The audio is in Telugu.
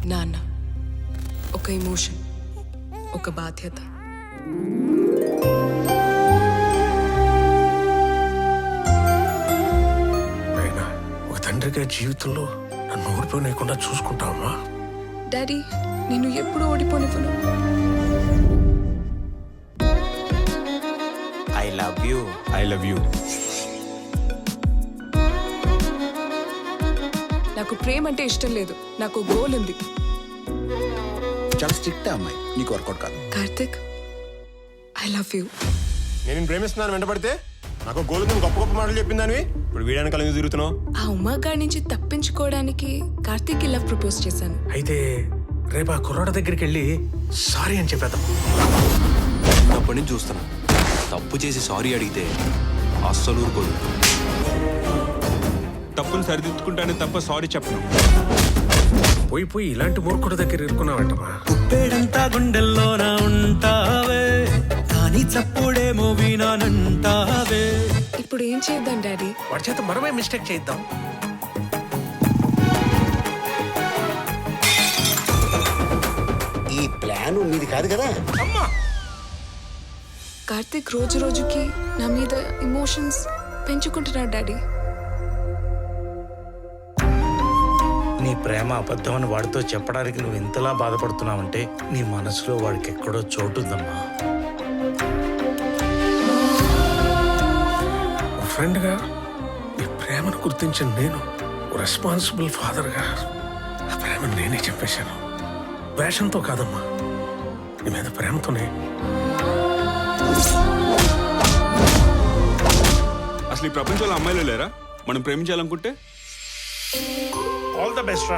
నాన్న, ఒక ఎమోషన్, ఒక బాధ్యత. అయినా ఒక తండ్రిగా జీవితంలో నన్ను ఓడిపోలేకుండా చూసుకుంటావమ్మా. డాడీ, నేను ఎప్పుడు ఓడిపోనివ్వను. I love you. నాకు ప్రేమ అంటే ఇష్టం లేదు, నాకు గోల్ ఉంది. చాలా స్ట్రిక్ట్ అమ్మాయి, నీకు వర్కౌట్ కాదు. Karthik, I love you. నేను ప్రేమిస్తున్నాను వెంటబడితే నాకు గోలు గొప్ప గొప్ప మాటలు చెప్పిందానివి ఇప్పుడు వీడానికి కలిగి తిరుగుతున్నావు. ఆ ఉమాగాడి నుంచి తప్పించుకోవడానికి కార్తిక్ లవ్ ప్రపోజ్ చేశాను. అయితే రేపు ఆ కుర్రాడ దగ్గరికి వెళ్ళి సారీ అని చెప్పేద్దాం. అప్పటి నుంచి చూస్తున్నా, తప్పు చేసి సారీ అడిగితే అస్సలు ఊరుకోడు. తప్పును సరిదిద్దుకుంటానే తప్ప సారీ చెప్పను. పోయి పోయి ఇలాంటి మూర్ఖుడి దగ్గర ఇరుకున్నావంటమా. ఉప్పేడంతా గుండెల్లోన ఉంటావే, కానీ చప్పుడేమో వినానంటావే. ఇప్పుడు ఏం చేద్దాం డాడీ? వాడి చేత మనమే మిస్టేక్ చేద్దాం. ఈ ప్లాన్ మీది కాదు కదా. కార్తిక్ రోజు రోజుకి నా మీద ఎమోషన్స్ పెంచుకుంటున్నాడు డాడీ. నీ ప్రేమ అబద్ధం అని వాడితో చెప్పడానికి నువ్వు ఇంతలా బాధపడుతున్నావంటే నీ మనసులో వాడికి ఎక్కడో చోటుందమ్మా. ఫ్రెండ్గా నీ ప్రేమను గుర్తించిన నేను, రెస్పాన్సిబుల్ ఫాదర్గా ఆ ప్రేమను నేనే చెప్పేశాను. వేషంతో కాదమ్మా, నీ మీద ప్రేమతోనే. అసలు ఈ ప్రపంచంలో అమ్మాయిలు లేరా మనం ప్రేమించాలనుకుంటే? ఆల్ ద బెస్ట్ రా.